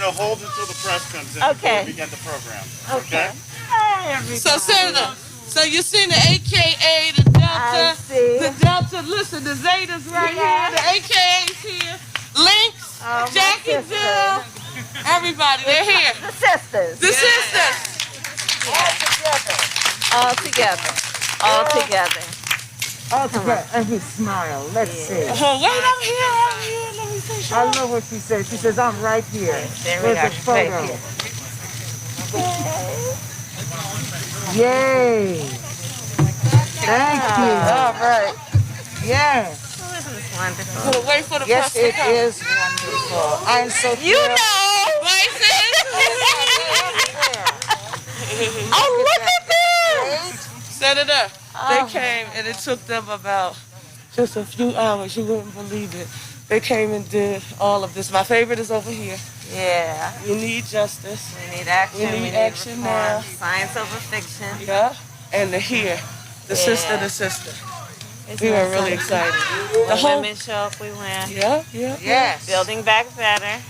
to hold until the press comes in before we begin the program. Okay? Hey, everybody. So, Senator, so you seen the AKA, the Delta, the Delta, listen, the Zetas right here, the AKA's here, Lynx, Jacksonville, everybody, they're here. The sisters. The sisters. All together. All together. All together. And he smiled. Let's see. Oh, wait, I'm here. Let me see. I know what she said. She says, I'm right here. There we Where's are. the photo? Yay. Thank you. All right. Yes. Oh, isn't this wonderful? We'll wait for the Yes, press to it come. is wonderful. I'm so You thrilled. know. Voices. Oh, look at this. Senator, they came and it took them about just a few hours. You wouldn't believe it. They came and did all of this. My favorite is over here. Yeah. We need justice. We need action. We need action reform. now. Science over fiction. Yeah. And the here. The sister. We were really excited. The whole women show up, we win. Yeah. Yes. Building back better.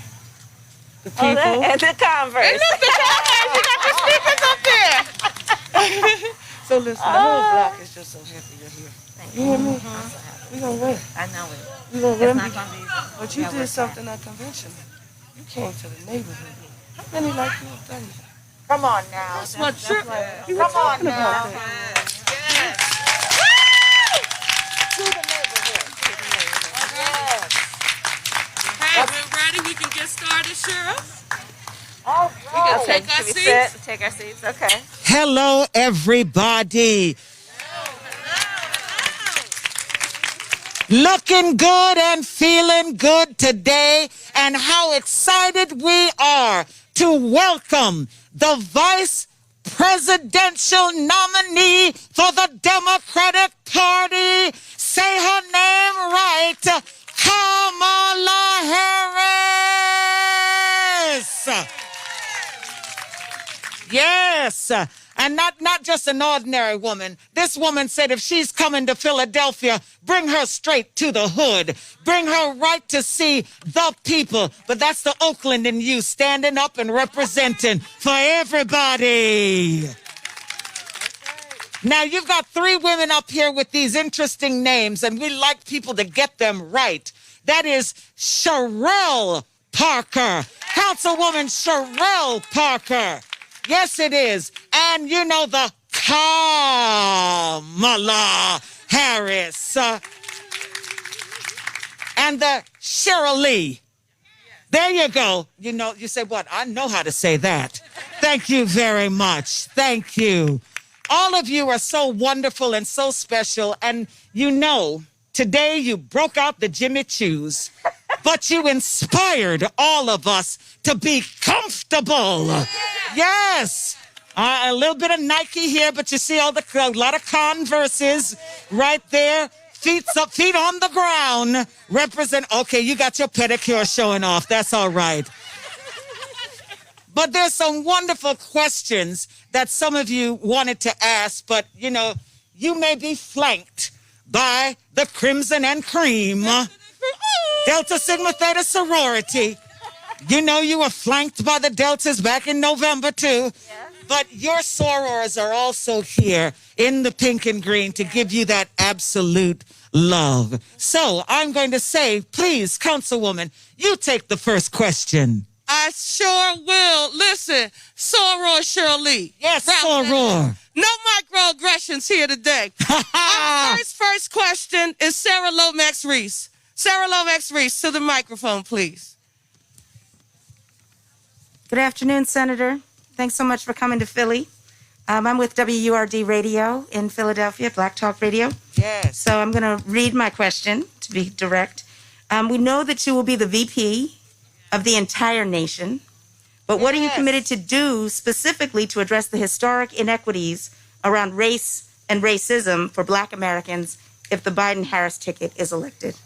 The people. And the Converse. And look, the Converse. You got the sneakers up there. So listen, the whole block is just so happy you're here. Thank You hear me? Mm-hmm. We gonna win. I know it. We gonna It's win. not going to be easy. But you did something at convention. You came to the neighborhood. How many like you have done that? Come on now. That's what trip. You were Come on talking about now. that. To the neighborhood. Yes. Hey, we're ready. We can get started, Sheriff. All We can right. take our Should we seats. sit? Take our seats? Okay. Hello, everybody. Looking good and feeling good today, and how excited we are to welcome the vice presidential nominee for the Democratic Party. Say her name right, Kamala Harris. Yes, and not just an ordinary woman. This woman said if she's coming to Philadelphia, bring her straight to the hood. Bring her right to see the people. But that's the Oakland in you standing up and representing for everybody. Now, you've got three women up here with these interesting names, and we like people to get them right. That is Sherelle Parker, Councilwoman Sherelle Parker. Yes, it is. And you know the Kamala Harris. And the Cheryl Lee. There you go. You know, you say, what? I know how to say that. Thank you very much. Thank you. All of you are so wonderful and so special. And you know, today you broke out the Jimmy Choos, but you inspired all of us to be comfortable. Yes. A little bit of Nike here, but you see a lot of Converses right there. Feet up, feet on the ground. Represent. Okay, you got your pedicure showing off. That's all right. But there's some wonderful questions that some of you wanted to ask, but, you know, you may be flanked by the Crimson and Cream, Delta Sigma Theta sorority. You know you were flanked by the Deltas back in November, too. But your sorors are also here in the pink and green to give you that absolute love. So I'm going to say, please, Councilwoman, you take the first question. I sure will. Listen, soror Shirley. Yes, soror. No microaggressions here today. Our first question is Sarah Lomax Reese. Sarah Lomax Reese, to the microphone, please. Good afternoon, Senator. Thanks so much for coming to Philly. I'm with WURD Radio in Philadelphia, Black Talk Radio. Yes. So I'm going to read my question to be direct. We know that you will be the VP of the entire nation, but what are you committed to do specifically to address the historic inequities around race and racism for Black Americans if the Biden-Harris ticket is elected?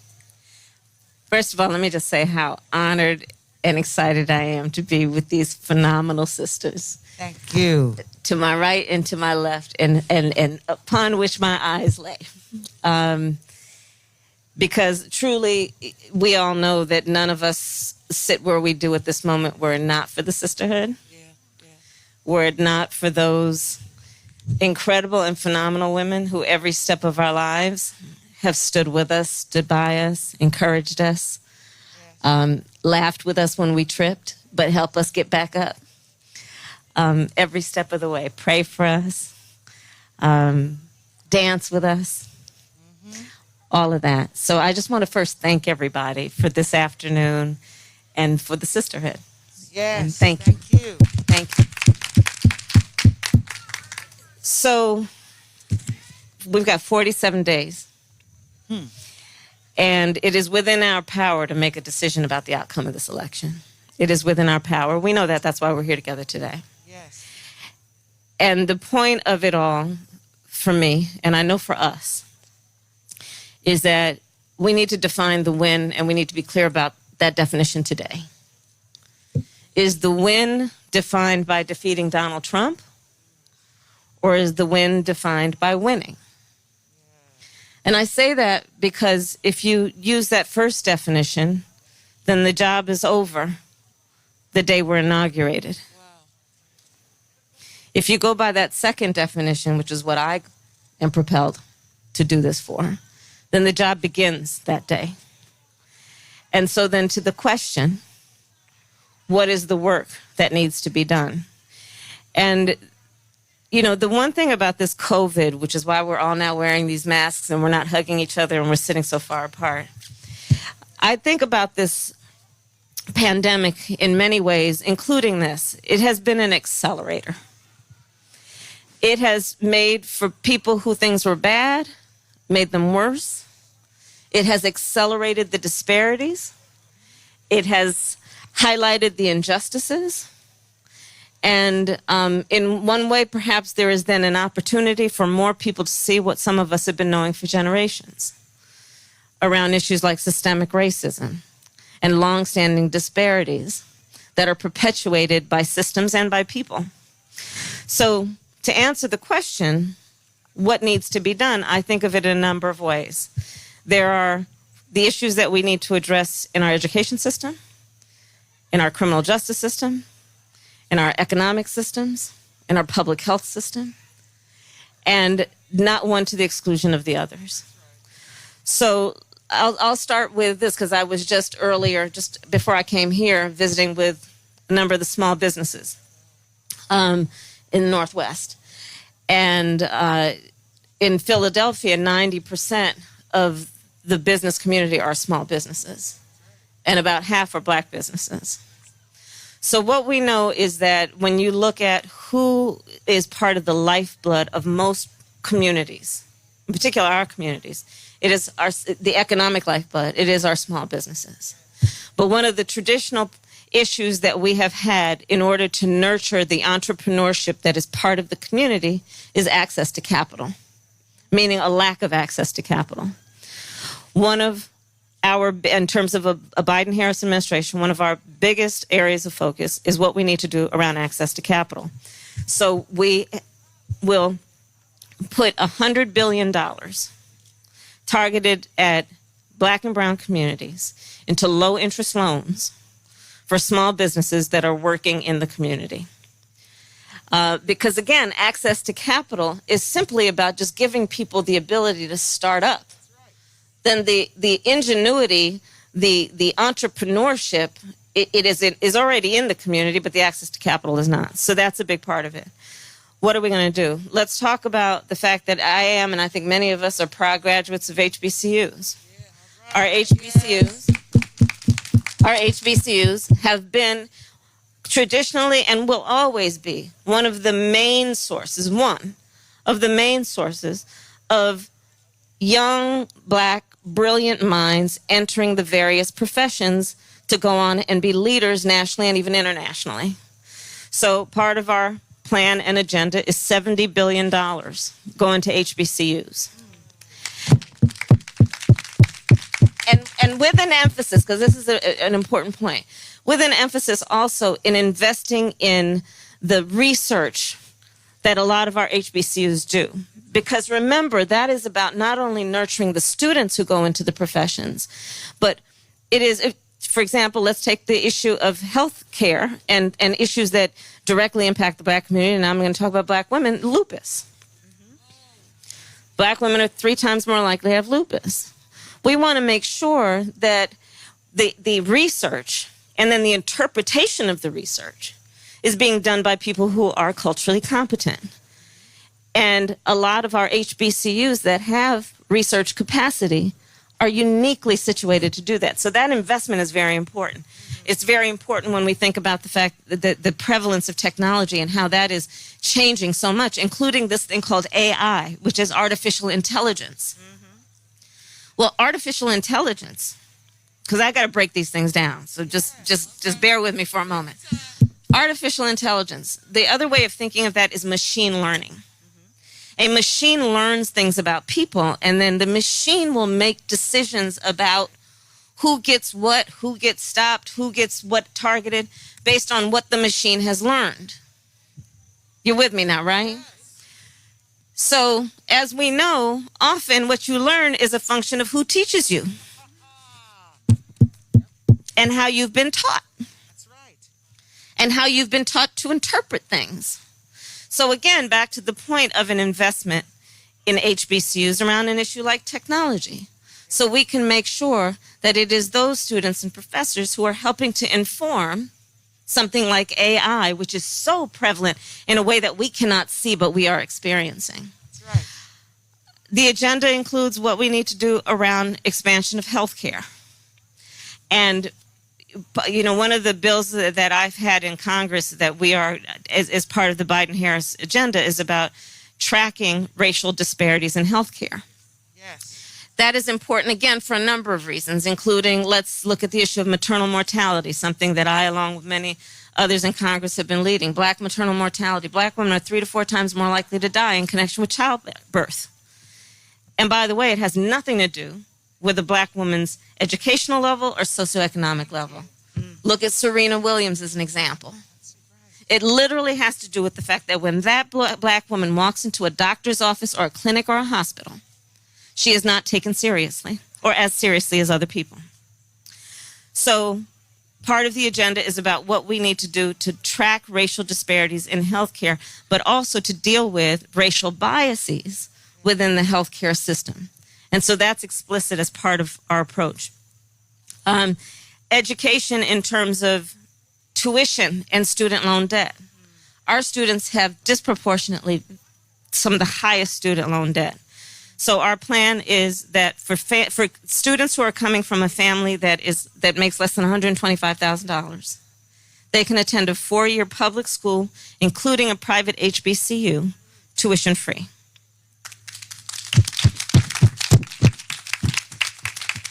First of all, let me just say how honored and excited I am to be with these phenomenal sisters. Thank you. To my right and to my left, and upon which my eyes lay. Because truly, we all know that none of us sit where we do at this moment were it not for the sisterhood, were it not for those incredible and phenomenal women who every step of our lives have stood with us, stood by us, encouraged us, laughed with us when we tripped, but help us get back up. Every step of the way, pray for us, dance with us, all of that. So I just want to first thank everybody for this afternoon and for the sisterhood. Yes. And thank you. Thank you. So we've got 47 days. And it is within our power to make a decision about the outcome of this election. It is within our power. We know that. That's why we're here together today. Yes. And the point of it all, for me, and I know for us, is that we need to define the win, and we need to be clear about that definition today. Is the win defined by defeating Donald Trump, or is the win defined by winning? And I say that because if you use that first definition, then the job is over the day we're inaugurated. If you go by that second definition, which is what I am propelled to do this for, then the job begins that day. And so then to the question, what is the work that needs to be done? And you know, the one thing about this COVID, which is why we're all now wearing these masks and we're not hugging each other and we're sitting so far apart, I think about this pandemic in many ways, including this. It has been an accelerator. It has made, for people who things were bad, made them worse. It has accelerated the disparities. It has highlighted the injustices. And in one way, perhaps there is then an opportunity for more people to see what some of us have been knowing for generations around issues like systemic racism and longstanding disparities that are perpetuated by systems and by people. So to answer the question, what needs to be done, I think of it in a number of ways. There are the issues that we need to address in our education system, in our criminal justice system, in our economic systems, in our public health system, and not one to the exclusion of the others. So I'll start with this because I was just earlier, just before I came here, visiting with a number of the small businesses in the Northwest. And in Philadelphia, 90% of the business community are small businesses, and about half are Black businesses. So what we know is that when you look at who is part of the lifeblood of most communities, in particular our communities, it is the economic lifeblood. It is our small businesses. But one of the traditional issues that we have had in order to nurture the entrepreneurship that is part of the community is access to capital, meaning a lack of access to capital. One of our, in terms of a Biden-Harris administration, one of our biggest areas of focus is what we need to do around access to capital. So we will put $100 billion targeted at Black and brown communities into low-interest loans for small businesses that are working in the community. Because, again, access to capital is simply about just giving people the ability to start up. Then the ingenuity, the entrepreneurship, it is already in the community, but the access to capital is not. So that's a big part of it. What are we going to do? Let's talk about the fact that I am, and I think many of us are proud graduates of HBCUs. Our HBCUs have been traditionally and will always be one of the main sources of young, Black, brilliant minds entering the various professions to go on and be leaders nationally and even internationally. So part of our plan and agenda is $70 billion going to HBCUs. And with an emphasis, because this is an important point, with an emphasis also in investing in the research that a lot of our HBCUs do. Because remember, that is about not only nurturing the students who go into the professions, but it is, for example, let's take the issue of health care and issues that directly impact the Black community. And I'm going to talk about Black women, lupus. Black women are 3 times more likely to have lupus. We want to make sure that the research and then the interpretation of the research is being done by people who are culturally competent. And a lot of our HBCUs that have research capacity are uniquely situated to do that. So that investment is very important. It's very important when we think about the fact that the prevalence of technology and how that is changing so much, including this thing called AI, which is artificial intelligence. Well, artificial intelligence, because I got to break these things down. So just bear with me for a moment. Artificial intelligence. The other way of thinking of that is machine learning. A machine learns things about people, and then the machine will make decisions about who gets what, who gets stopped, who gets what targeted, based on what the machine has learned. You're with me now, right? So, as we know, often what you learn is a function of who teaches you and how you've been taught. That's right. And how you've been taught to interpret things. So again, back to the point of an investment in HBCUs around an issue like technology. So we can make sure that it is those students and professors who are helping to inform something like AI, which is so prevalent in a way that we cannot see, but we are experiencing. That's right. The agenda includes what we need to do around expansion of healthcare. And you know, one of the bills that I've had in Congress that we are, as part of the Biden-Harris agenda, is about tracking racial disparities in healthcare. Yes. That is important, again, for a number of reasons, including let's look at the issue of maternal mortality, something that I, along with many others in Congress, have been leading. Black maternal mortality. Black women are 3 to 4 times more likely to die in connection with childbirth. And by the way, it has nothing to do with a Black woman's educational level or socioeconomic level. Look at Serena Williams as an example. It literally has to do with the fact that when that Black woman walks into a doctor's office or a clinic or a hospital, she is not taken seriously or as seriously as other people. So part of the agenda is about what we need to do to track racial disparities in healthcare, but also to deal with racial biases within the healthcare system. And so that's explicit as part of our approach. Education in terms of tuition and student loan debt. Our students have disproportionately some of the highest student loan debt. So our plan is that for students who are coming from a family that makes less than $125,000, they can attend a 4-year public school, including a private HBCU, tuition free.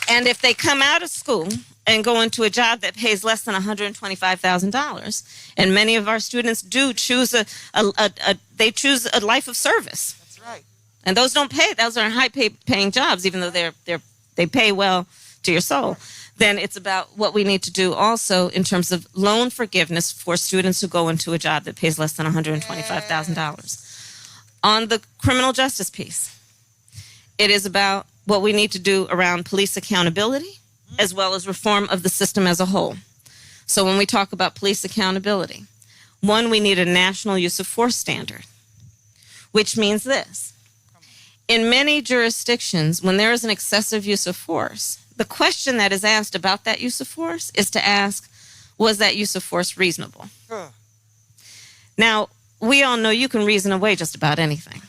And if they come out of school and go into a job that pays less than $125,000, and many of our students do choose they choose a life of service. That's right. And those don't pay; those are high-paying jobs, even though they pay well to your soul. Then it's about what we need to do also in terms of loan forgiveness for students who go into a job that pays less than $125,000. On the criminal justice piece, it is about what we need to do around police accountability, as well as reform of the system as a whole. So when we talk about police accountability, one, we need a national use of force standard, which means this. In many jurisdictions, when there is an excessive use of force, the question that is asked about that use of force is to ask, was that use of force reasonable? Now, we all know you can reason away just about anything.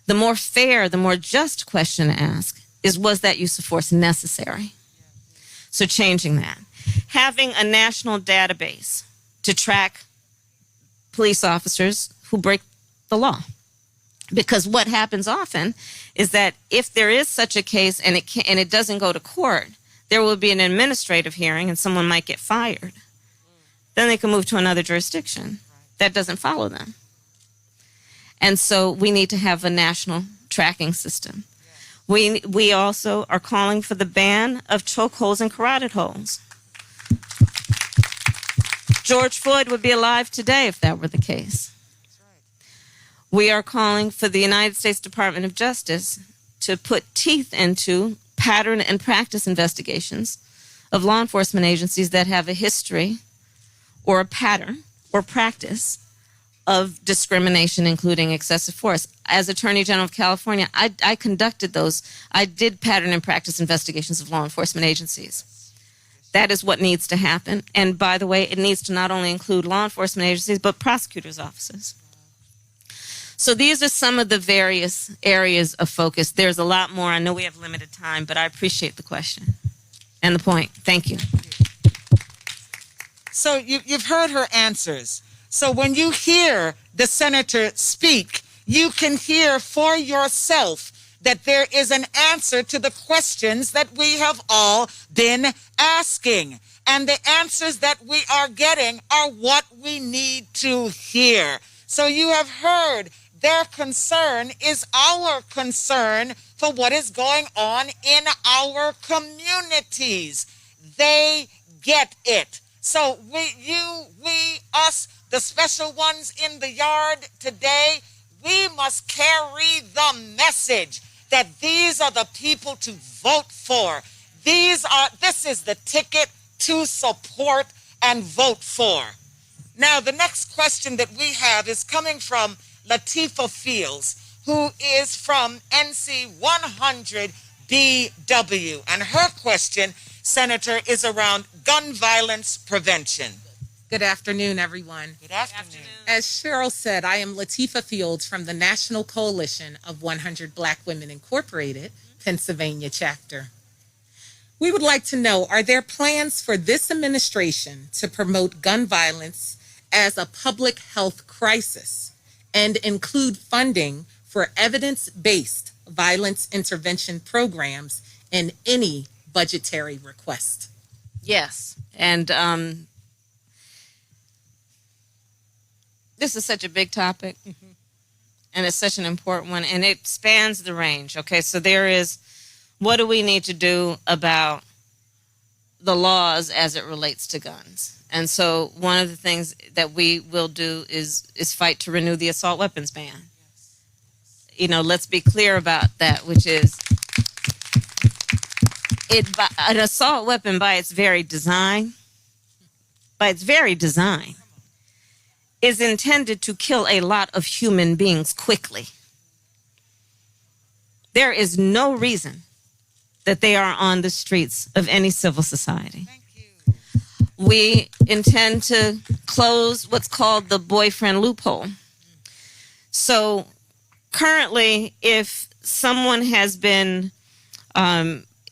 The more fair, the more just question to ask is, was that use of force necessary? So changing that. Having a national database to track police officers who break the law. Because what happens often is that if there is such a case and it doesn't go to court, there will be an administrative hearing and someone might get fired. Then they can move to another jurisdiction that doesn't follow them. And so we need to have a national tracking system. We also are calling for the ban of chokeholds and carotid holds. George Floyd would be alive today if that were the case. We are calling for the United States Department of Justice to put teeth into pattern and practice investigations of law enforcement agencies that have a history or a pattern or practice of discrimination, including excessive force. As Attorney General of California, I conducted those. I did pattern and practice investigations of law enforcement agencies. That is what needs to happen. And by the way, it needs to not only include law enforcement agencies, but prosecutors' offices. So these are some of the various areas of focus. There's a lot more. I know we have limited time, but I appreciate the question and the point. Thank you. So you've heard her answers. So when you hear the senator speak, you can hear for yourself that there is an answer to the questions that we have all been asking. And the answers that we are getting are what we need to hear. So you have heard their concern is our concern for what is going on in our communities. They get it. So us, the special ones in the yard today, we must carry the message that these are the people to vote for. This is the ticket to support and vote for. Now, the next question that we have is coming from Latifah Fields, who is from NC 100 BW. And her question, Senator, is around gun violence prevention. Good afternoon, everyone. Good afternoon. As Cheryl said, I am Latifah Fields from the National Coalition of 100 Black Women Incorporated, Pennsylvania chapter. We would like to know, are there plans for this administration to promote gun violence as a public health crisis and include funding for evidence-based violence intervention programs in any budgetary request? Yes. And this is such a big topic, and it's such an important one, and it spans the range. Okay, so there is, what do we need to do about the laws as it relates to guns? And so one of the things that we will do is fight to renew the assault weapons ban. You know, let's be clear about that, which is an assault weapon by its very design, is intended to kill a lot of human beings quickly. There is no reason that they are on the streets of any civil society. Thank you. We intend to close what's called the boyfriend loophole. So currently, if someone has been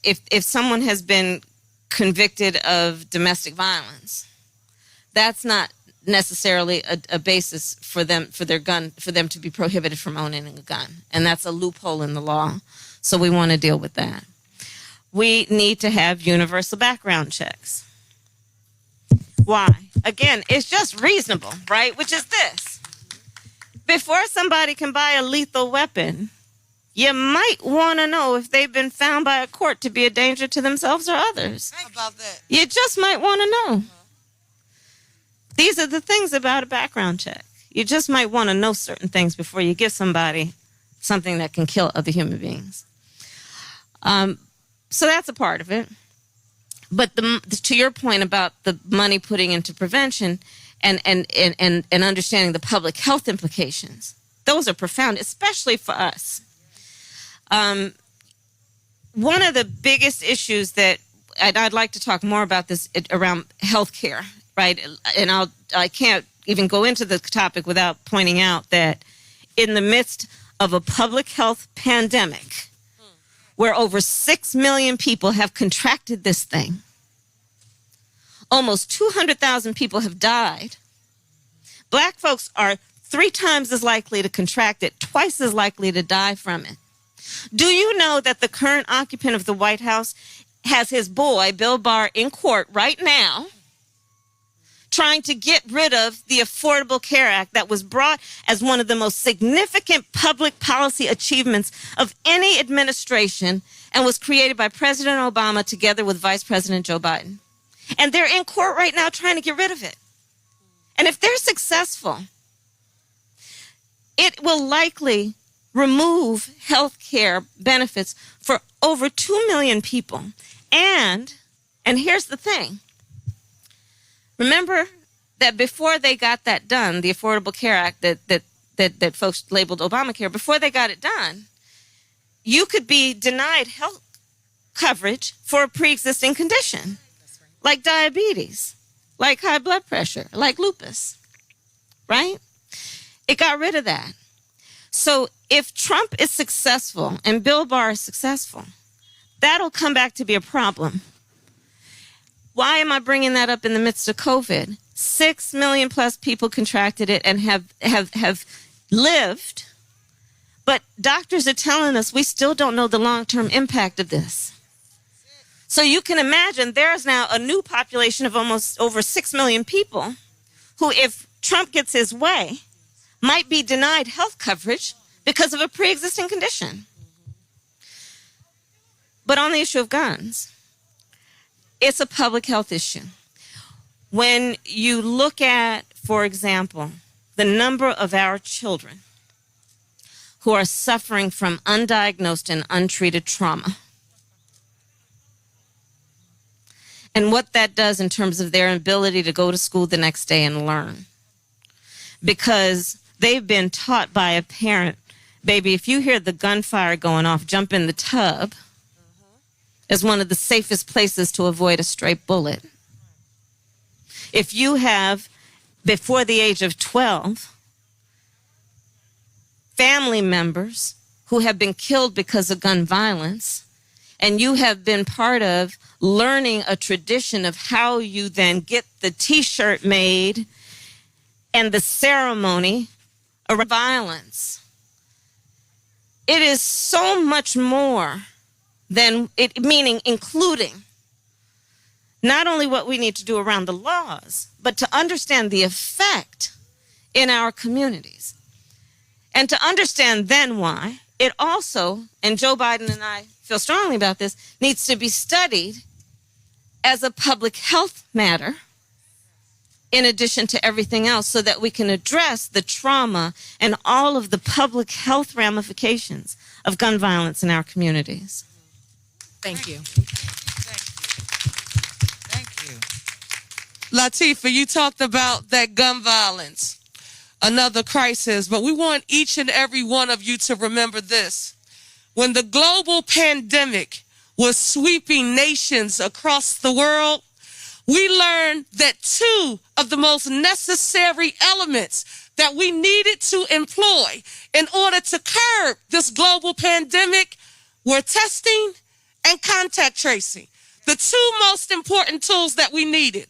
if someone has been convicted of domestic violence, that's not necessarily a basis for them to be prohibited from owning a gun, and that's a loophole in the law. So we want to deal with that. We need to have universal background checks. Why? Again, it's just reasonable, right? Which is this: before somebody can buy a lethal weapon, you might want to know if they've been found by a court to be a danger to themselves or others. How about that? You just might want to know. These are the things about a background check. You just might want to know certain things before you give somebody something that can kill other human beings. So that's a part of it. But to your point about the money putting into prevention and understanding the public health implications, those are profound, especially for us. One of the biggest issues that I'd like to talk more about this around healthcare, right? And I can't even go into the topic without pointing out that in the midst of a public health pandemic, where over 6 million people have contracted this thing, almost 200,000 people have died. Black folks are 3 times as likely to contract it, twice as likely to die from it. Do you know that the current occupant of the White House has his boy, Bill Barr, in court right now, trying to get rid of the Affordable Care Act that was brought as one of the most significant public policy achievements of any administration and was created by President Obama together with Vice President Joe Biden. And they're in court right now trying to get rid of it. And if they're successful, it will likely remove health care benefits for over 2 million people. And And here's the thing. Remember that before they got that done, the Affordable Care Act that folks labeled Obamacare, before they got it done, you could be denied health coverage for a pre-existing condition, like diabetes, like high blood pressure, like lupus, right? It got rid of that. So if Trump is successful and Bill Barr is successful, that'll come back to be a problem. Why am I bringing that up in the midst of COVID? 6 million plus people contracted it and have lived. But doctors are telling us we still don't know the long-term impact of this. So you can imagine there's now a new population of almost over 6 million people who, if Trump gets his way, might be denied health coverage because of a pre-existing condition. But on the issue of guns, it's a public health issue. When you look at, for example, the number of our children who are suffering from undiagnosed and untreated trauma, and what that does in terms of their ability to go to school the next day and learn, because they've been taught by a parent, baby, if you hear the gunfire going off, jump in the tub is one of the safest places to avoid a stray bullet. If you have, before the age of 12, family members who have been killed because of gun violence, and you have been part of learning a tradition of how you then get the T-shirt made and the ceremony of violence, it is so much more than it, meaning including not only what we need to do around the laws, but to understand the effect in our communities. And to understand then why it also, and Joe Biden and I feel strongly about this, needs to be studied as a public health matter in addition to everything else, so that we can address the trauma and all of the public health ramifications of gun violence in our communities. Thank you. Thank you. Latifah, you talked about that gun violence, another crisis, but we want each and every one of you to remember this. When the global pandemic was sweeping nations across the world, we learned that two of the most necessary elements that we needed to employ in order to curb this global pandemic were testing and contact tracing. The two most important tools that we needed.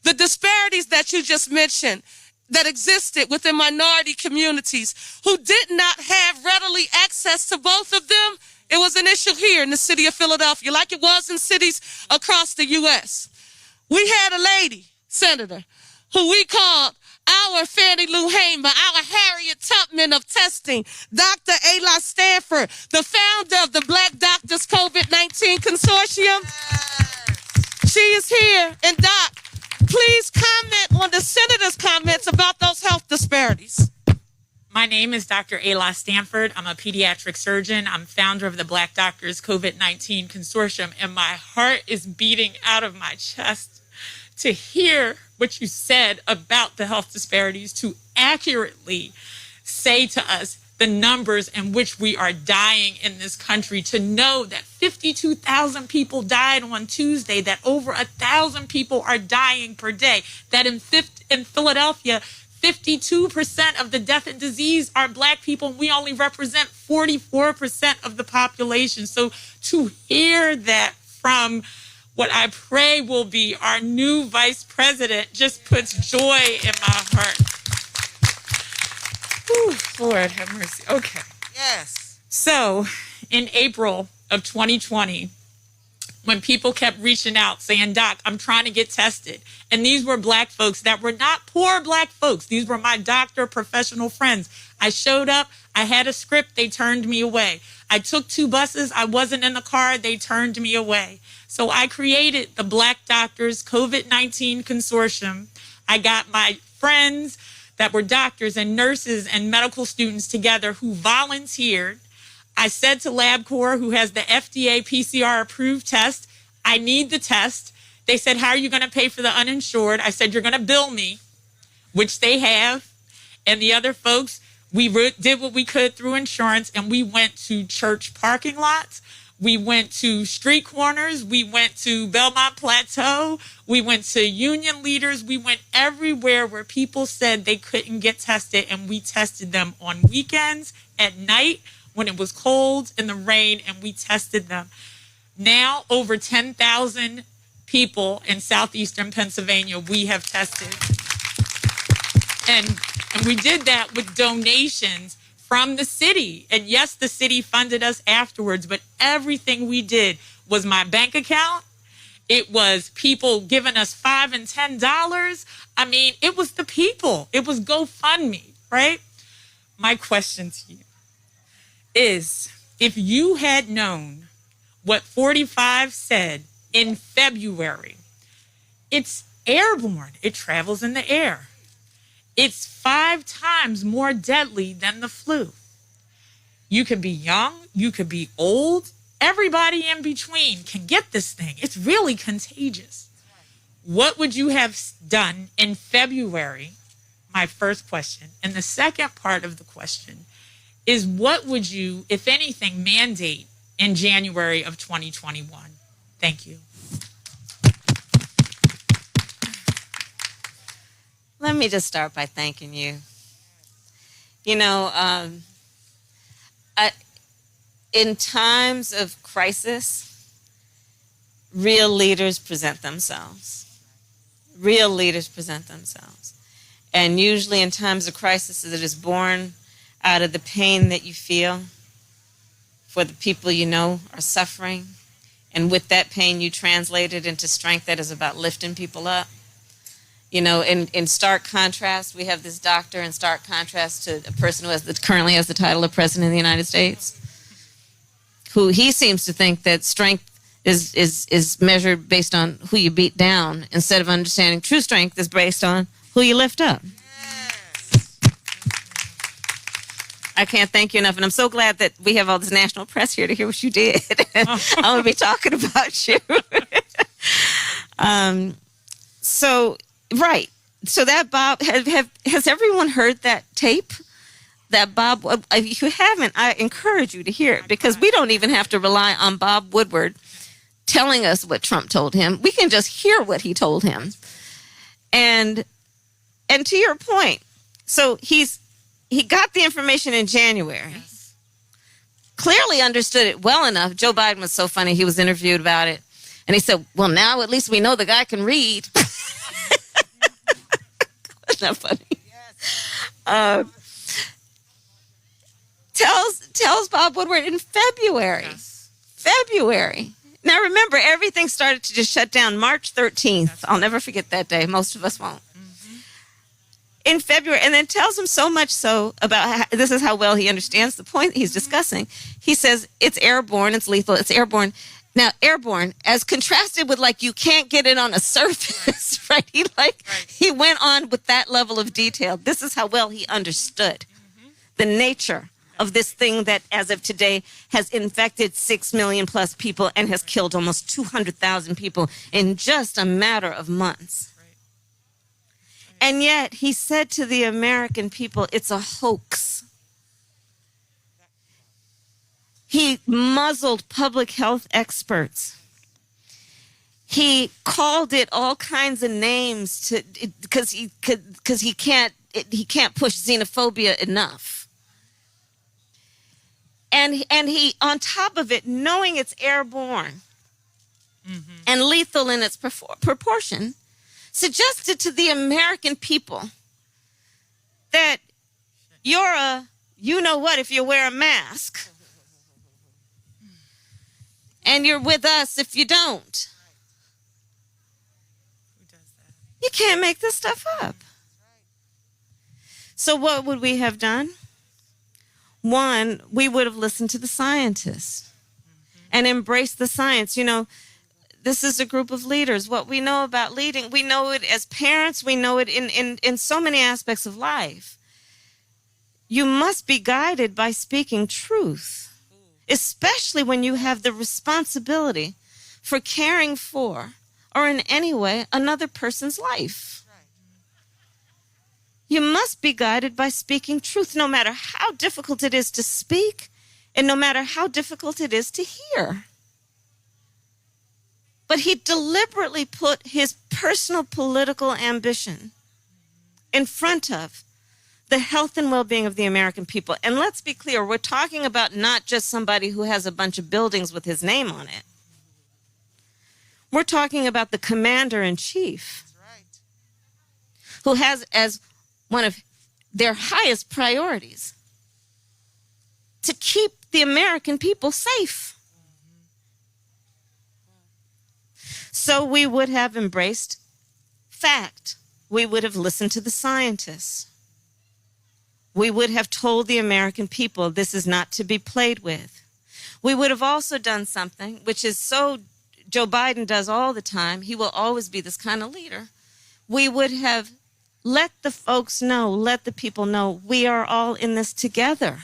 The disparities that you just mentioned that existed within minority communities who did not have readily access to both of them, it was an issue here in the city of Philadelphia, like it was in cities across the U.S. We had a lady, Senator, who we called our Fannie Lou Hamer, our Harriet Tubman of testing, Dr. Ayla Stanford, the founder of the Black Doctors COVID-19 Consortium. She is here. And Doc, please comment on the Senator's comments about those health disparities. My name is Dr. Ayla Stanford. I'm a pediatric surgeon. I'm founder of the Black Doctors COVID-19 Consortium, and my heart is beating out of my chest to hear what you said about the health disparities, to accurately say to us the numbers in which we are dying in this country, to know that 52,000 people died on Tuesday, that over 1,000 people are dying per day, that in Philadelphia, 52% of the death and disease are Black people, and we only represent 44% of the population. So to hear that from what I pray will be our new vice president just puts joy in my heart. Whew, Lord have mercy. Okay. Yes. So in April of 2020, when people kept reaching out saying, Doc, I'm trying to get tested. And these were Black folks that were not poor Black folks. These were my doctor, professional friends. I showed up. I had a script. They turned me away. I took 2 buses. I wasn't in the car. They turned me away. So I created the Black Doctors COVID-19 Consortium. I got my friends that were doctors and nurses and medical students together who volunteered. I said to LabCorp, who has the FDA PCR approved test, I need the test. They said, how are you going to pay for the uninsured? I said, you're going to bill me, which they have. And the other folks, we did what we could through insurance, and we went to church parking lots. We went to street corners. We went to Belmont Plateau. We went to union leaders. We went everywhere where people said they couldn't get tested, and we tested them on weekends, at night, when it was cold, in the rain, and we tested them. Now, over 10,000 people in southeastern Pennsylvania we have tested. And we did that with donations from the city. And yes, the city funded us afterwards, but everything we did was my bank account. It was people giving us $5 and $10. I mean, it was the people. It was GoFundMe, right? My question to you is, if you had known what 45 said in February, it's airborne. It travels in the air. It's 5 times more deadly than the flu. You could be young, you could be old, everybody in between can get this thing. It's really contagious. What would you have done in February? My first question. And the second part of the question is, what would you, if anything, mandate in January of 2021? Thank you. Let me just start by thanking you. You know, in times of crisis, real leaders present themselves. Real leaders present themselves. And usually in times of crisis, it is born out of the pain that you feel for the people you know are suffering. And with that pain, you translate it into strength that is about lifting people up. You know, in stark contrast, we have this doctor in stark contrast to a person who currently has the title of President of the United States, who he seems to think that strength is measured based on who you beat down, instead of understanding true strength is based on who you lift up. I can't thank you enough, and I'm so glad that we have all this national press here to hear what you did. I'm going to be talking about you. Right. So that Bob, has everyone heard that tape? That Bob, if you haven't, I encourage you to hear it, because we don't even have to rely on Bob Woodward telling us what Trump told him. We can just hear what he told him. And to your point, so he got the information in January. Yes. Clearly understood it well enough. Joe Biden was so funny. He was interviewed about it. And he said, well, now at least we know the guy can read. Not funny. Tells Bob Woodward in February. Yes. February. Now remember, everything started to just shut down March 13th. I'll never forget that day. Most of us won't. Mm-hmm. In February, and then tells him so much so about this is how well he understands the point he's discussing. He says it's airborne, it's lethal, it's airborne. Now, airborne, as contrasted with like you can't get it on a surface, right? He went on with that level of detail. This is how well he understood the nature of this thing that, as of today, has infected 6 million plus people and has killed almost 200,000 people in just a matter of months. And yet, he said to the American people, it's a hoax. He muzzled public health experts. He called it all kinds of names because he can't push xenophobia enough. And he, on top of it, knowing it's airborne and lethal in its proportion, suggested to the American people that you're a you-know-what if you wear a mask. And you're with us if you don't. Who does that? You can't make this stuff up. So what would we have done? One, we would have listened to the scientists and embraced the science. You know, this is a group of leaders. What we know about leading, we know it as parents. We know it in so many aspects of life. You must be guided by speaking truth, especially when you have the responsibility for caring for or in any way another person's life. You must be guided by speaking truth, no matter how difficult it is to speak and no matter how difficult it is to hear. But he deliberately put his personal political ambition in front of the health and well-being of the American people. And let's be clear, we're talking about not just somebody who has a bunch of buildings with his name on it. We're talking about the commander-in-chief, who has as one of their highest priorities to keep the American people safe. So we would have embraced fact. We would have listened to the scientists. We would have told the American people this is not to be played with. We would have also done something, which is so Joe Biden does all the time. He will always be this kind of leader. We would have let the folks know, let the people know we are all in this together.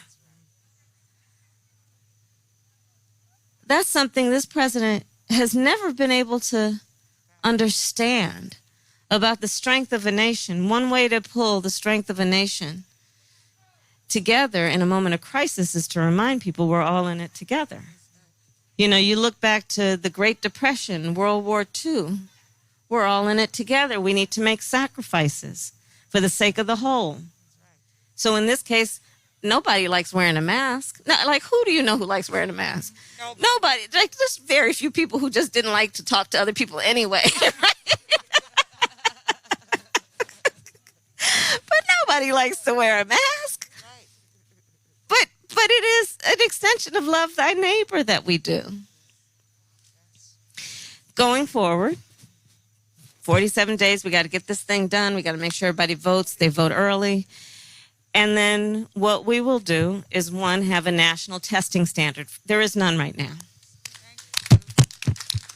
That's something this president has never been able to understand about the strength of a nation. One way to pull the strength of a nation together in a moment of crisis is to remind people we're all in it together. You know, you look back to the Great Depression, World War II. We're all in it together. We need to make sacrifices for the sake of the whole. So in this case, nobody likes wearing a mask. No, like, who do you know who likes wearing a mask? Nobody. Like, there's very few people who just didn't like to talk to other people anyway. But nobody likes to wear a mask. But it is an extension of love thy neighbor that we do. Going forward, 47 days, we got to get this thing done. We got to make sure everybody votes. They vote early. And then what we will do is, one, have a national testing standard. There is none right now.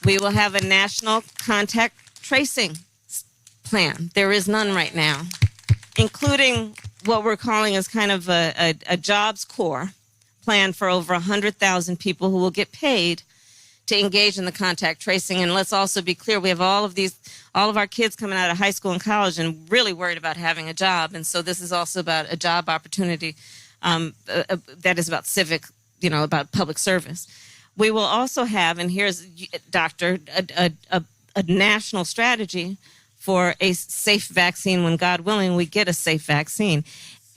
We will have a national contact tracing plan. There is none right now, including what we're calling as kind of a jobs corps plan for over 100,000 people who will get paid to engage in the contact tracing. And let's also be clear, we have all of our kids coming out of high school and college and really worried about having a job. And so this is also about a job opportunity that is about civic, about public service. We will also have, and here's, Doctor, a national strategy for a safe vaccine when, God willing, we get a safe vaccine.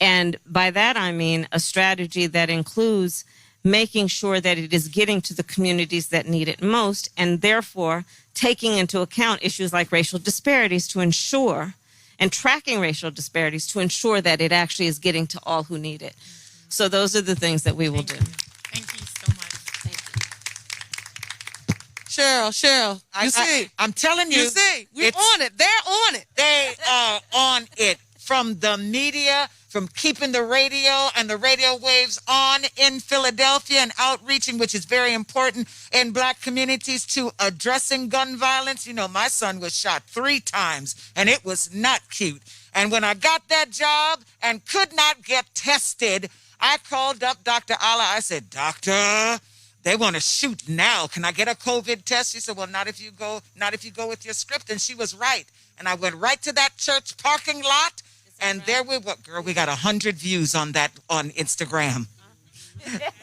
And by that, I mean a strategy that includes making sure that it is getting to the communities that need it most, and therefore taking into account issues like racial disparities to ensure, and tracking racial disparities to ensure that it actually is getting to all who need it. So those are the things that we will do. Thank you so much. Cheryl, I'm telling you. You see, we're on it. They're on it. They are on it. From the media, from keeping the radio and the radio waves on in Philadelphia and outreaching, which is very important in Black communities, to addressing gun violence. You know, my son was shot 3 times, and it was not cute. And when I got that job and could not get tested, I called up Dr. Allah. I said, Doctor, they want to shoot now. Can I get a COVID test? She said, well, not if you go with your script. And she was right. And I went right to that church parking lot. And there we were, girl, we got 100 views on that on Instagram.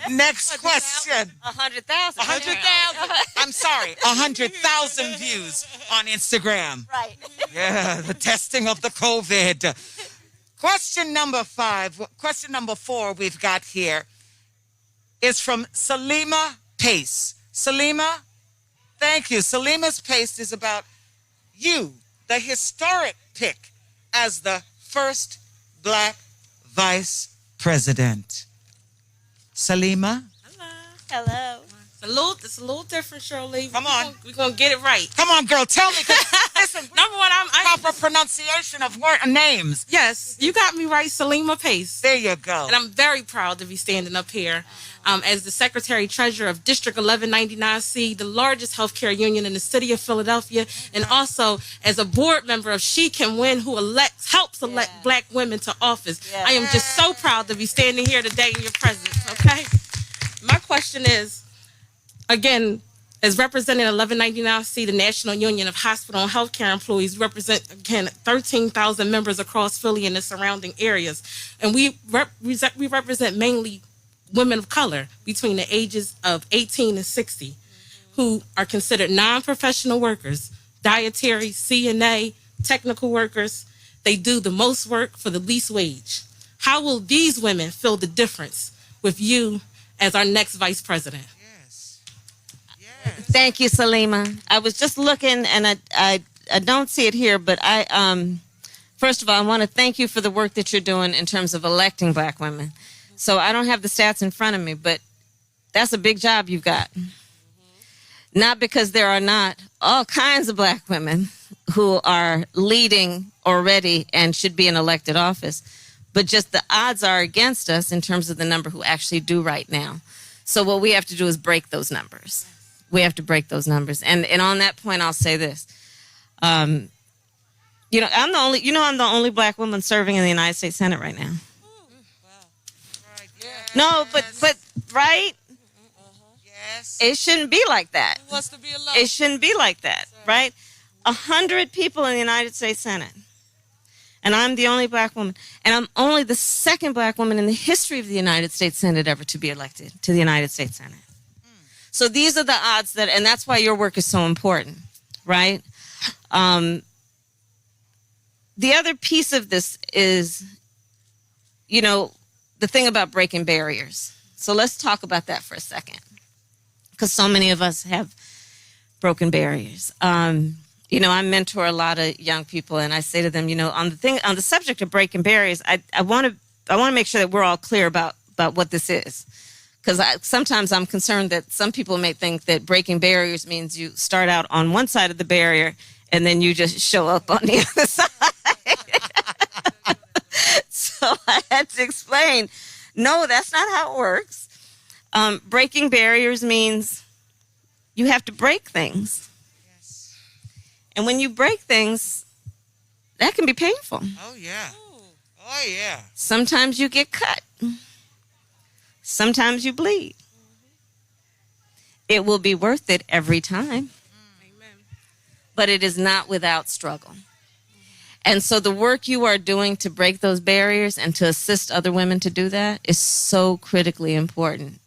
Next question. 100,000. 100,000. I'm sorry, 100,000 views on Instagram. Right. Yeah, the testing of the COVID. Question number 4 we've got here is from Salima Pace. Salima, thank you. Salima's Pace is about you, the historic pick as the first Black vice president. Salima? Hello. It's a little different, Shirley. Come on. We're going to get it right. Come on, girl, tell me. Listen, Number one, proper pronunciation of names. Yes, you got me right, Salima Pace. There you go. And I'm very proud to be standing up here as the Secretary Treasurer of District 1199C, the largest healthcare union in the city of Philadelphia, and also as a board member of She Can Win, who helps elect Black women to office. Yeah. I am just so proud to be standing here today in your presence, okay? My question is, again, As representing 1199C, the National Union of Hospital and Healthcare Employees, represent, again, 13,000 members across Philly and the surrounding areas. And we represent mainly women of color between the ages of 18 and 60 who are considered non-professional workers, dietary, CNA, technical workers. They do the most work for the least wage. How will these women feel the difference with you as our next vice president? Thank you, Salima. I was just looking, and I don't see it here, but first of all, I want to thank you for the work that you're doing in terms of electing Black women. So I don't have the stats in front of me, but that's a big job you've got. Not because there are not all kinds of Black women who are leading already and should be in elected office, but just the odds are against us in terms of the number who actually do right now. So what we have to do is break those numbers. We have to break those numbers. And on that point, I'll say this. I'm the only Black woman serving in the United States Senate right now. No, but right? Yes. It shouldn't be like that. Who wants to be alone? It shouldn't be like that, right? 100 people in the United States Senate. And I'm the only Black woman. And I'm only the second Black woman in the history of the United States Senate ever to be elected to the United States Senate. So these are the odds and that's why your work is so important, right? The other piece of this is, the thing about breaking barriers. So let's talk about that for a second, because so many of us have broken barriers. I mentor a lot of young people, and I say to them, on the subject of breaking barriers, I want to make sure that we're all clear about what this is. Because sometimes I'm concerned that some people may think that breaking barriers means you start out on one side of the barrier and then you just show up on the other side. So I had to explain, no, that's not how it works. Breaking barriers means you have to break things. Yes. And when you break things, that can be painful. Oh, yeah. Oh, yeah. Sometimes you get cut. Sometimes you bleed. It will be worth it every time. But it is not without struggle. And so the work you are doing to break those barriers and to assist other women to do that is so critically important.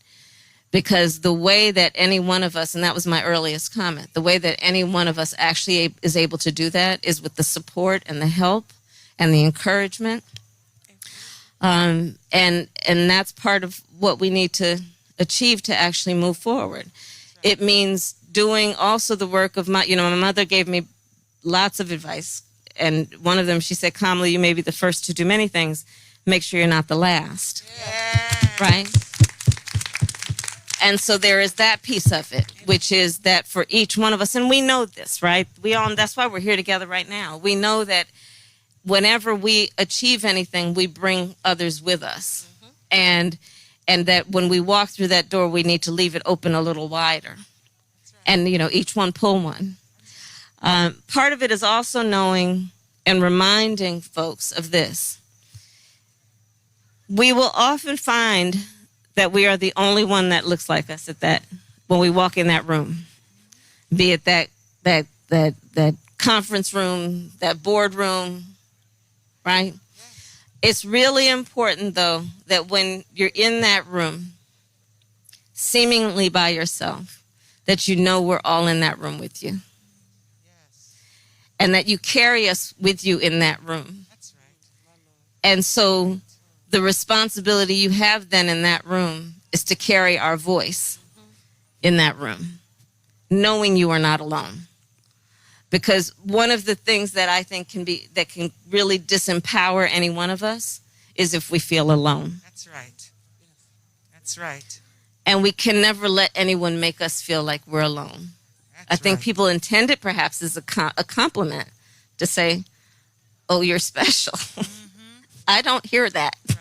Because the way that any one of us, and that was my earliest comment, the way that any one of us actually is able to do that is with the support and the help and the encouragement. And that's part of what we need to achieve to actually move forward. It means doing also the work of my mother gave me lots of advice. And one of them, she said, Kamala, you may be the first to do many things. Make sure you're not the last. Yes. Right? And so there is that piece of it, which is that for each one of us, and we know this, right? That's why we're here together right now. We know that whenever we achieve anything, we bring others with us. And that when we walk through that door, we need to leave it open a little wider. And, each one pull one. Part of it is also knowing and reminding folks of this. We will often find that we are the only one that looks like us when we walk in that room, be it that conference room, that boardroom, right? It's really important, though, that when you're in that room, seemingly by yourself, that we're all in that room with you. And that you carry us with you in that room. That's right. And so the responsibility you have then in that room is to carry our voice in that room, knowing you are not alone. Because one of the things that I think can really disempower any one of us is if we feel alone. That's right. That's right. And we can never let anyone make us feel like we're alone. I think people intend it perhaps as a compliment to say, oh, you're special. I don't hear that. Right.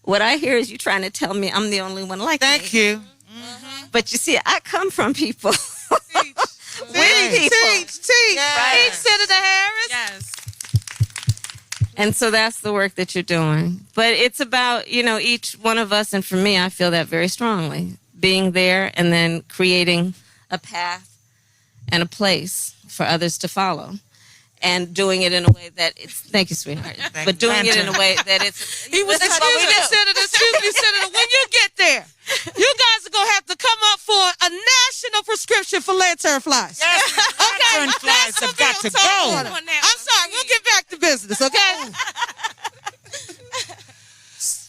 What I hear is you trying to tell me I'm the only one like me. Thank you. But you see, I come from people. Teach. With people. Teach. Yes. Right. Teach, Senator Harris. Yes. And so that's the work that you're doing. But it's about, each one of us, and for me, I feel that very strongly, being there and then creating a path and a place for others to follow. And doing it in a way that it's, thank you, sweetheart, but doing it in a way that it's, He was, excuse me, Senator, when you get there, you guys are going to have to come up for a national prescription for lantern flies. Yes, lantern flies have got to go. I'm sorry, we'll get back to business, okay?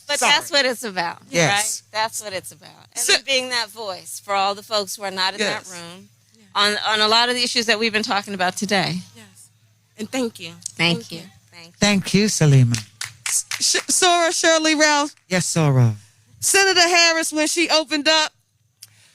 But that's what it's about, Yes. right? That's what it's about. And then being that voice for all the folks who are not in that room on a lot of the issues that we've been talking about today. And thank you. Thank you. Thank you, Salima. Sora Shirley Ralph. Yes, Sora. Senator Harris, when she opened up,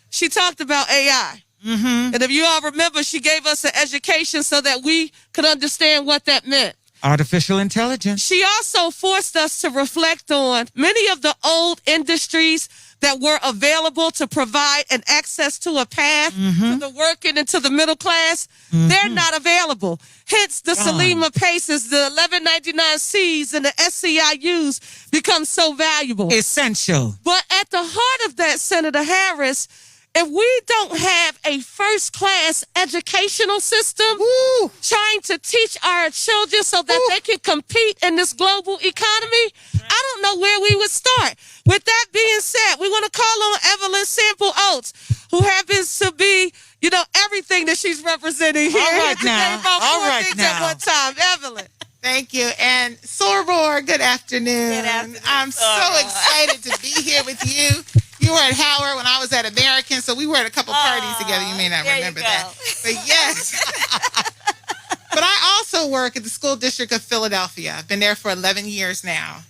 she talked about AI. Mm-hmm. And if you all remember, she gave us an education so that we could understand what that meant. Artificial intelligence. She also forced us to reflect on many of the old industries that were available to provide an access to a path to the working and to the middle class. They're not available. Hence, the Salima Paces, the 1199Cs, and the SCIUs become so valuable. Essential. But at the heart of that, Senator Harris, if we don't have a first-class educational system trying to teach our children so that they can compete in this global economy, I don't know where we would start. With that being said, we want to call on Evelyn Sample Oates, who happens to be, everything that she's representing here. All right today, now. about All four right things now. at one time. Evelyn. Thank you. And Soror, good afternoon. Good afternoon, I'm so Soror. excited to be here with you. You were at Howard when I was at American, so we were at a couple parties together. You may not remember that. But yes. But I also work at the School District of Philadelphia. I've been there for 11 years now.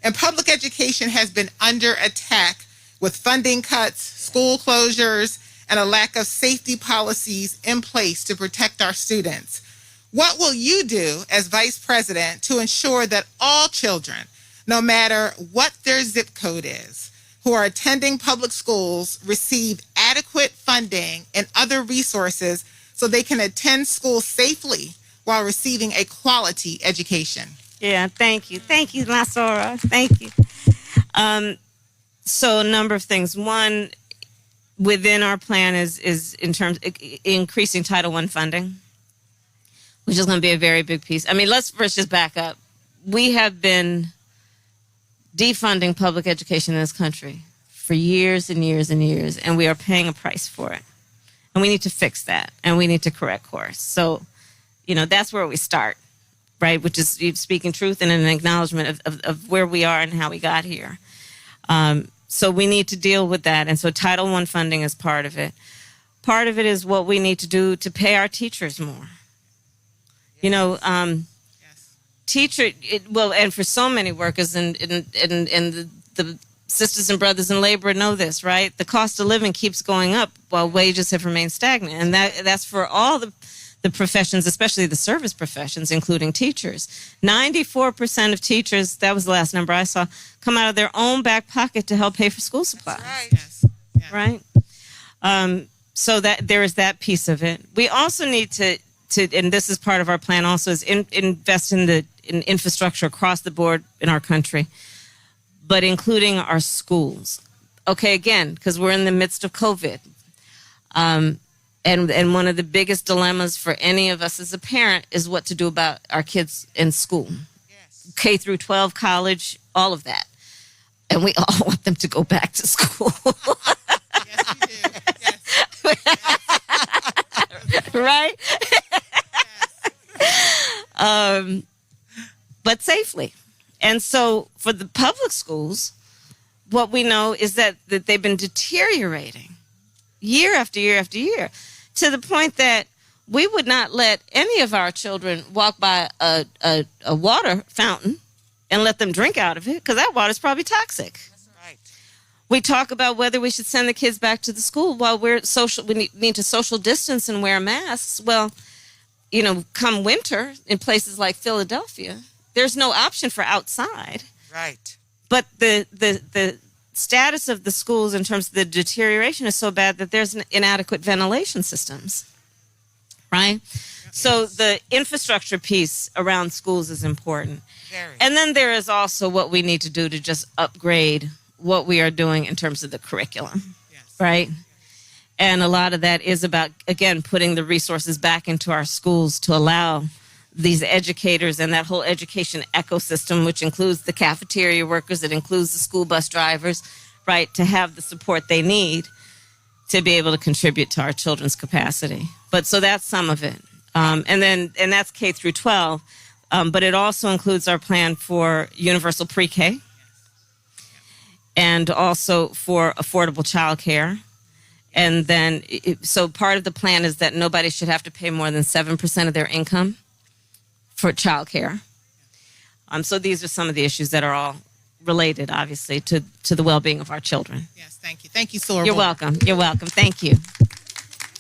And public education has been under attack with funding cuts, school closures, and a lack of safety policies in place to protect our students. What will you do as Vice President to ensure that all children, no matter what their zip code is, who are attending public schools receive adequate funding and other resources so they can attend school safely while receiving a quality education? Yeah, thank you. Thank you, Lasora. Thank you. So a number of things. One, within our plan is in terms of increasing Title I funding, which is going to be a very big piece. I mean, let's first just back up. We have been defunding public education in this country for years and years and years, and we are paying a price for it. And we need to fix that, and we need to correct course. So, that's where we start, right? Which is speaking truth and an acknowledgement of where we are and how we got here. So we need to deal with that. And so Title I funding is part of it. Part of it is what we need to do to pay our teachers more. And for so many workers and the sisters and brothers in labor know this, right? The cost of living keeps going up while wages have remained stagnant. And that's for all the professions, especially the service professions, including teachers. 94% of teachers, that was the last number I saw, come out of their own back pocket to help pay for school supplies. Right. Yes. Yeah. Right? So that there is that piece of it. We also need to and this is part of our plan also, is invest in infrastructure across the board in our country, but including our schools. Okay, again, because we're in the midst of COVID. And one of the biggest dilemmas for any of us as a parent is what to do about our kids in school. Yes. K through 12, college, all of that. And we all want them to go back to school. Yes, we do. Yes. Right? But safely. And so for the public schools, what we know is that they've been deteriorating year after year after year, to the point that we would not let any of our children walk by a water fountain and let them drink out of it, because that water is probably toxic. That's right. We talk about whether we should send the kids back to the school while we need to social distance and wear masks. Well, come winter in places like Philadelphia, there's no option for outside. Right. But the status of the schools in terms of the deterioration is so bad that there's inadequate ventilation systems, right? Yes. So the infrastructure piece around schools is important. Very. And then there is also what we need to do to just upgrade what we are doing in terms of the curriculum, Yes. right? And a lot of that is about, again, putting the resources back into our schools to allow these educators and that whole education ecosystem, which includes the cafeteria workers, it includes the school bus drivers, right, to have the support they need to be able to contribute to our children's capacity. But so that's some of it. And that's K through 12. But it also includes our plan for universal pre-K and also for affordable childcare. And then, so part of the plan is that nobody should have to pay more than 7% of their income for childcare. So these are some of the issues that are all related, obviously, to the well-being of our children. Yes, thank you. Thank you, Sorbo. You're welcome. You're welcome. Thank you.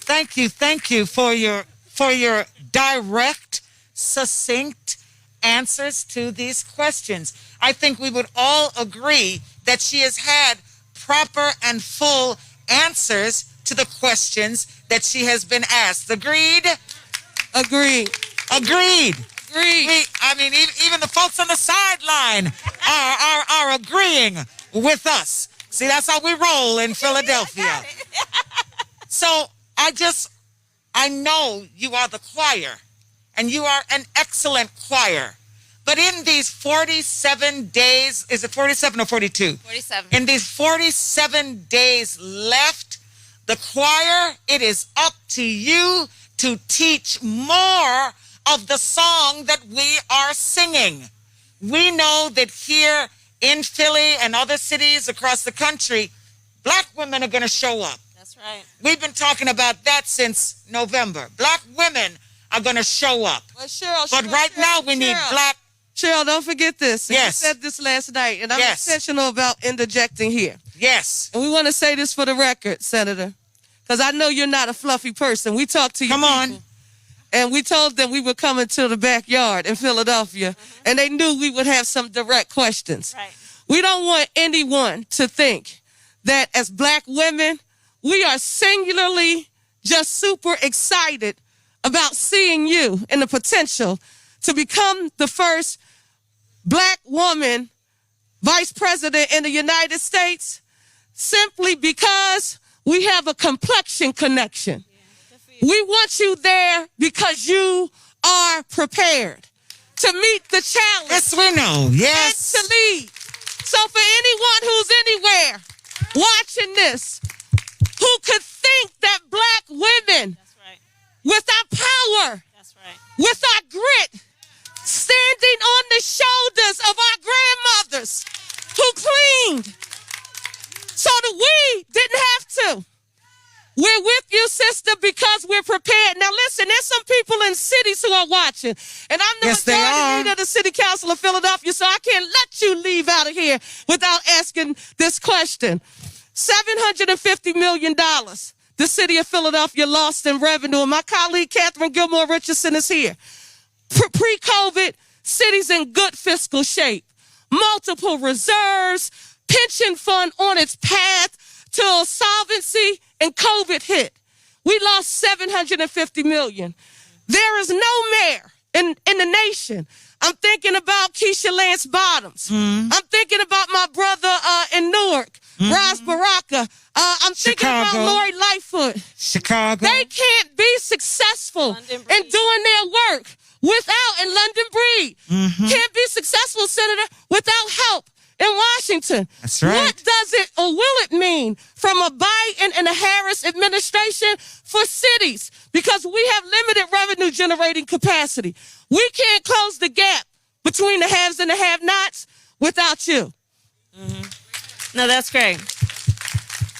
Thank you. Thank you for your direct, succinct answers to these questions. I think we would all agree that she has had proper and full answers to the questions that she has been asked. Agreed? Agreed. Agreed. Agreed. I mean, even the folks on the sideline are agreeing with us. See, that's how we roll in Philadelphia. So I know you are the choir, and you are an excellent choir. But in these 47 days, is it 47 or 42? 47. In these 47 days left, the choir, it is up to you to teach more of the song that we are singing. We know that here in Philly and other cities across the country, Black women are going to show up. That's right. We've been talking about that since November. Black women are going to show up. Well, Cheryl, But right now we need Black. Cheryl, don't forget this. Yes. You said this last night, and I'm Yes. intentional about interjecting here. Yes. And we want to say this for the record, Senator, because I know you're not a fluffy person. We talked to you. Come on. And we told them we were coming to the backyard in Philadelphia, and they knew we would have some direct questions. Right. We don't want anyone to think that as Black women, we are singularly just super excited about seeing you and the potential to become the first Black woman vice president in the United States simply because we have a complexion connection. We want you there because you are prepared to meet the challenge. Yes, we know. Yes. And to lead. So for anyone who's anywhere watching this, who could think that Black women, That's right. with our power, That's right. with our grit, standing on the shoulders of our grandmothers who cleaned so that we didn't have to. We're with you, sister, because we're prepared. Now, listen, there's some people in cities who are watching, and I'm the Yes, they majority are. leader of the City Council of Philadelphia, so I can't let you leave out of here without asking this question. $750 million the city of Philadelphia lost in revenue, and my colleague Catherine Gilmore Richardson is here. Pre-COVID, city's in good fiscal shape. Multiple reserves, pension fund on its path to solvency, and COVID hit. We lost $750 million. There is no mayor in the nation. I'm thinking about Keisha Lance Bottoms. I'm thinking about my brother in Newark, Raz Baraka. I'm thinking about Chicago. Lori Lightfoot. Chicago. They can't be successful in doing their work without, and London Breed can't be successful, Senator, without help in Washington. That's right. What does it or will it mean from a Biden and a Harris administration for cities? Because we have limited revenue generating capacity. We can't close the gap between the haves and the have-nots without you. No, that's great.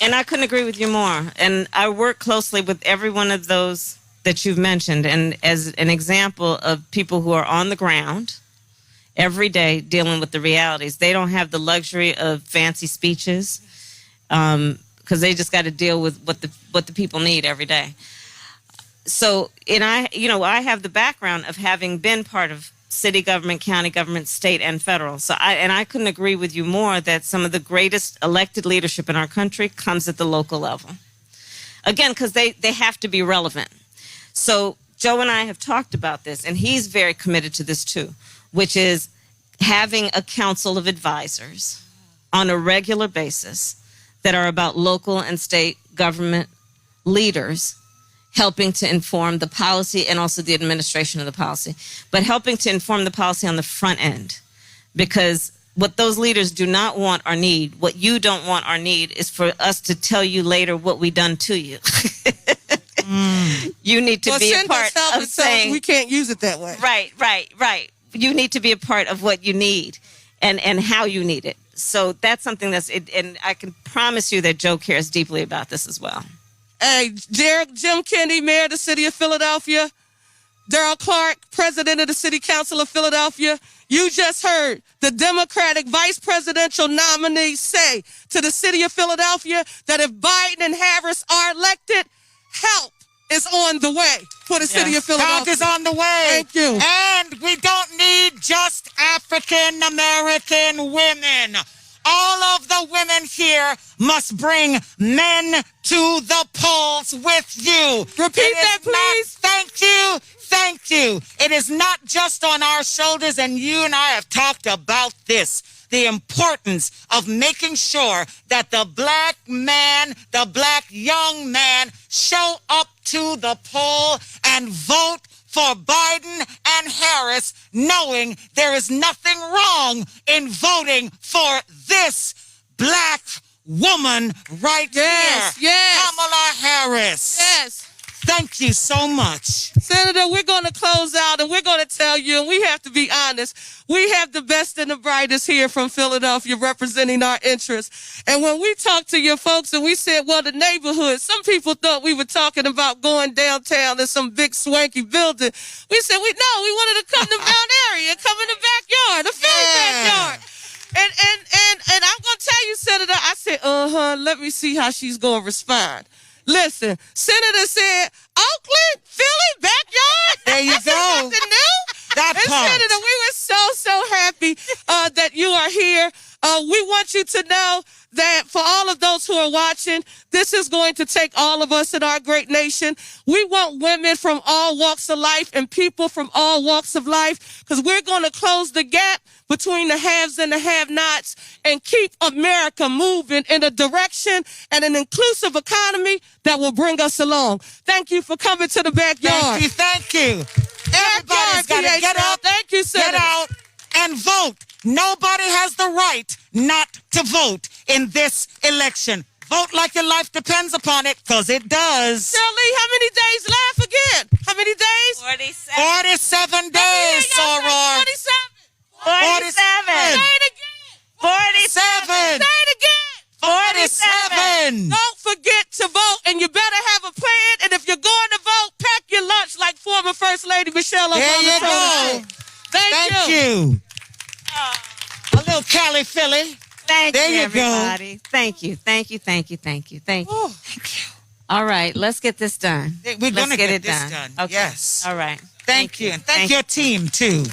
And I couldn't agree with you more. And I work closely with every one of those that you've mentioned. And as an example of people who are on the ground every day dealing with the realities, they don't have the luxury of fancy speeches because they just got to deal with what the people need every day. So, and I have the background of having been part of city government, county government, state, and federal. So I couldn't agree with you more that some of the greatest elected leadership in our country comes at the local level. Again, because they have to be relevant. So Joe and I have talked about this, and he's very committed to this too, which is having a council of advisors on a regular basis that are about local and state government leaders helping to inform the policy and also the administration of the policy, but helping to inform the policy on the front end. Because what those leaders do not want or need, what you don't want or need, is for us to tell you later what we done to you. You need to be a part of saying we can't use it that way. Right. You need to be a part of what you need and how you need it. So that's something and I can promise you that Joe cares deeply about this as well. Hey, Jim Kennedy, Mayor of the City of Philadelphia, Darrell Clark, President of the City Council of Philadelphia, you just heard the Democratic vice presidential nominee say to the City of Philadelphia that if Biden and Harris are elected, help is on the way for the City of Philadelphia. Help is on the way. Thank you. And we don't need just African American women. All of the women here must bring men to the polls with you. Repeat that, please. Thank you. Thank you. It is not just on our shoulders, and you and I have talked about this. The importance of making sure that the black man, the black young man, show up to the poll and vote for Biden and Harris, knowing there is nothing wrong in voting for this black woman right here. Yes. Kamala Harris. Yes. Thank you so much. Senator, we're going to close out and we're going to tell you, and we have to be honest, we have the best and the brightest here from Philadelphia representing our interests. And when we talked to your folks and we said, well, the neighborhood, some people thought we were talking about going downtown in some big swanky building. We said, we wanted to come to Mount Airy and come in the backyard, the Philly backyard. And I'm going to tell you, Senator, I said, let me see how she's going to respond. Listen, Senator said, Oakland, Philly, backyard. There you go. Something new. That and part. Senator, we were so happy that you are here. We want you to know that for all of those who are watching, this is going to take all of us in our great nation. We want women from all walks of life and people from all walks of life, because we're going to close the gap between the haves and the have-nots and keep America moving in a direction and an inclusive economy that will bring us along. Thank you for coming to the backyard. Thank you. Everybody's got to get out. Thank you, Senator. Get out and vote. Nobody has the right not to vote in this election. Vote like your life depends upon it, because it does. Shirley, how many days left again? How many days? 47 days, Soror. 47. 47. Say it again. 47. Say it again. 47. Don't forget to vote, and you better have a plan. And if you're going to vote, pack your lunch like former First Lady Michelle Obama. There you go. Thank you. A little Cali Philly. Thank There you, you go. everybody. Thank you. All right, let's get this done. We're going to get get it this done. Okay. Yes. All right. Thank you. And thank your team, too.